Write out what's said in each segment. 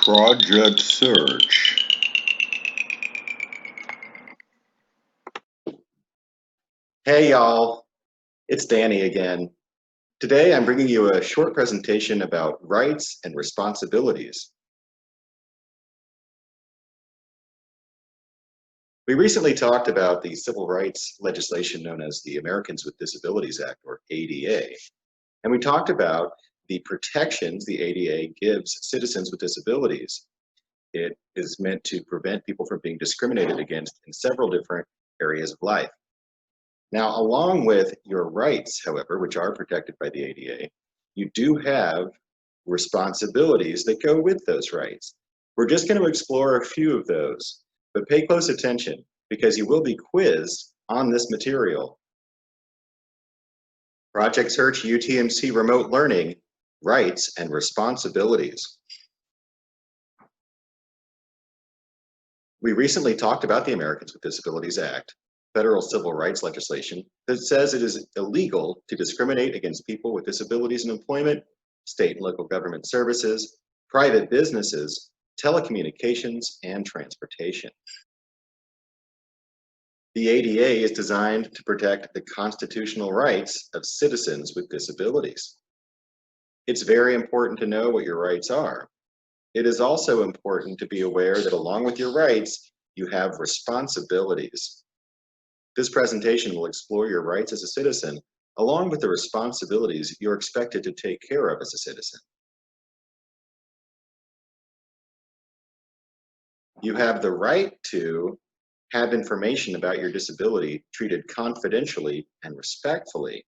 Project Search. Hey y'all, it's Danny again. Today I'm bringing you a short presentation about rights and responsibilities. We recently talked about the civil rights legislation known as the Americans with Disabilities Act, or ADA. And we talked about the protections the ADA gives citizens with disabilities. It is meant to prevent people from being discriminated against in several different areas of life. Now, along with your rights, however, which are protected by the ADA, you do have responsibilities that go with those rights. We're just going to explore a few of those, but pay close attention because you will be quizzed on this material. Project Search UTMC Remote Learning, Rights and Responsibilities. We recently talked about the Americans with Disabilities Act, federal civil rights legislation that says it is illegal to discriminate against people with disabilities in employment, state and local government services, private businesses, telecommunications, and transportation. The ADA is designed to protect the constitutional rights of citizens with disabilities. It's very important to know what your rights are. It is also important to be aware that along with your rights, you have responsibilities. This presentation will explore your rights as a citizen, along with the responsibilities you're expected to take care of as a citizen. You have the right to have information about your disability treated confidentially and respectfully.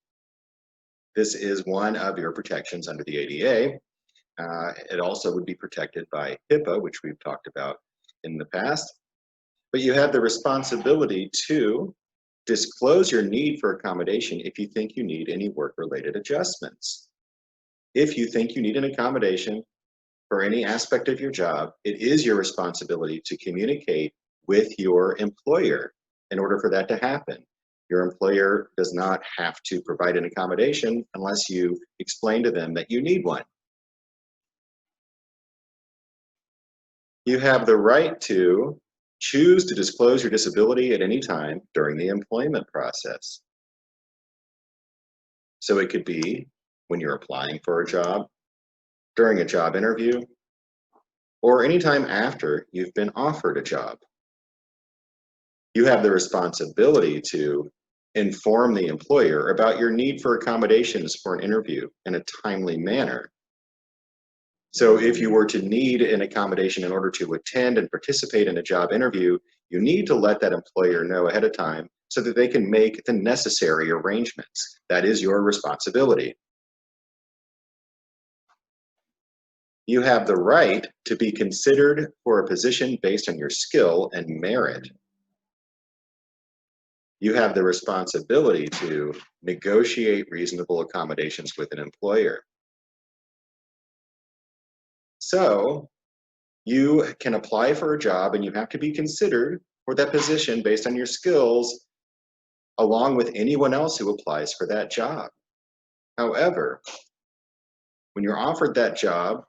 This is one of your protections under the ADA. It also would be protected by HIPAA, which we've talked about in the past. But you have the responsibility to disclose your need for accommodation if you think you need any work-related adjustments. If you think you need an accommodation for any aspect of your job, it is your responsibility to communicate with your employer in order for that to happen. Your employer does not have to provide an accommodation unless you explain to them that you need one. You have the right to choose to disclose your disability at any time during the employment process. So it could be when you're applying for a job, during a job interview, or anytime after you've been offered a job. You have the responsibility to inform the employer about your need for accommodations for an interview in a timely manner. So if you were to need an accommodation in order to attend and participate in a job interview, you need to let that employer know ahead of time so that they can make the necessary arrangements. That is your responsibility. You have the right to be considered for a position based on your skill and merit. You have the responsibility to negotiate reasonable accommodations with an employer. So you can apply for a job and you have to be considered for that position based on your skills along with anyone else who applies for that job. However, when you're offered that job,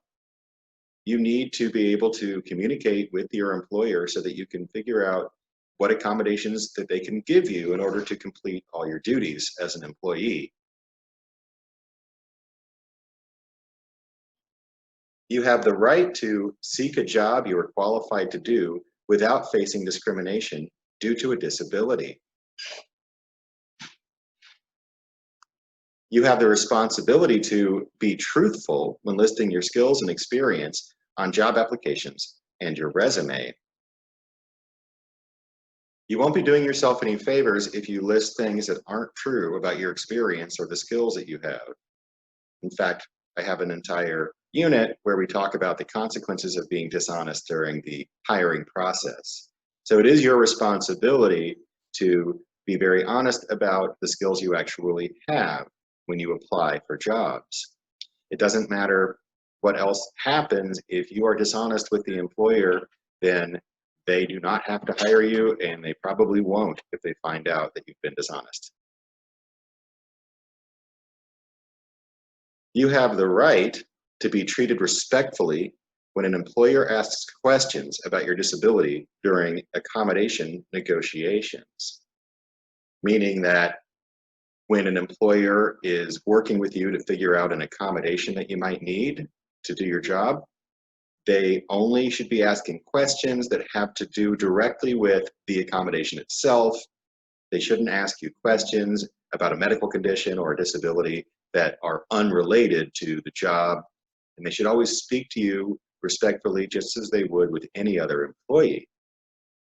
you need to be able to communicate with your employer so that you can figure out what accommodations that they can give you in order to complete all your duties as an employee. You have the right to seek a job you are qualified to do without facing discrimination due to a disability. You have the responsibility to be truthful when listing your skills and experience on job applications and your resume. You won't be doing yourself any favors if you list things that aren't true about your experience or the skills that you have. In fact, I have an entire unit where we talk about the consequences of being dishonest during the hiring process. So it is your responsibility to be very honest about the skills you actually have when you apply for jobs. It doesn't matter what else happens. If you are dishonest with the employer, then they do not have to hire you, and they probably won't if they find out that you've been dishonest. You have the right to be treated respectfully when an employer asks questions about your disability during accommodation negotiations, meaning that when an employer is working with you to figure out an accommodation that you might need to do your job, they only should be asking questions that have to do directly with the accommodation itself. They shouldn't ask you questions about a medical condition or a disability that are unrelated to the job. And they should always speak to you respectfully, just as they would with any other employee.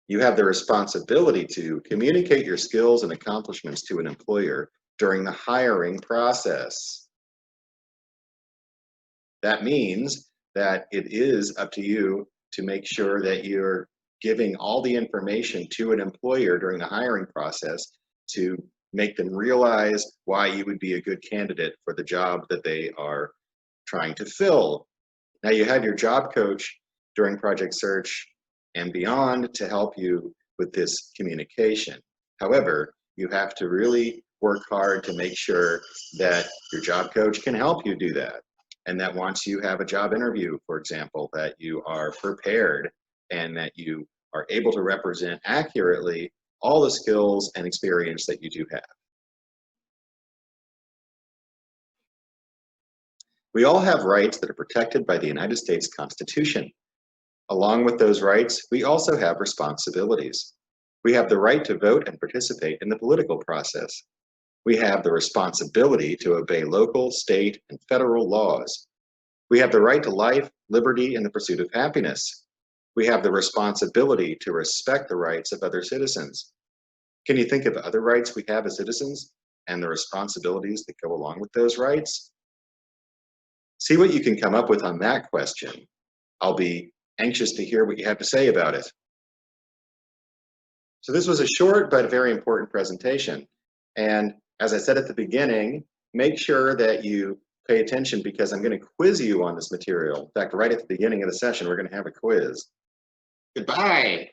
You have the responsibility to communicate your skills and accomplishments to an employer during the hiring process. That means that it is up to you to make sure that you're giving all the information to an employer during the hiring process to make them realize why you would be a good candidate for the job that they are trying to fill. Now, you have your job coach during Project Search and beyond to help you with this communication. However, you have to really work hard to make sure that your job coach can help you do that. And that once you have a job interview, for example, that you are prepared and that you are able to represent accurately all the skills and experience that you do have. We all have rights that are protected by the United States Constitution. Along with those rights, we also have responsibilities. We have the right to vote and participate in the political process. We have the responsibility to obey local, state, and federal laws. We have the right to life, liberty, and the pursuit of happiness. We have the responsibility to respect the rights of other citizens. Can you think of other rights we have as citizens and the responsibilities that go along with those rights? See what you can come up with on that question. I'll be anxious to hear what you have to say about it. So this was a short but very important presentation. And as I said at the beginning, make sure that you pay attention because I'm going to quiz you on this material. In fact, right at the beginning of the session, we're going to have a quiz. Goodbye.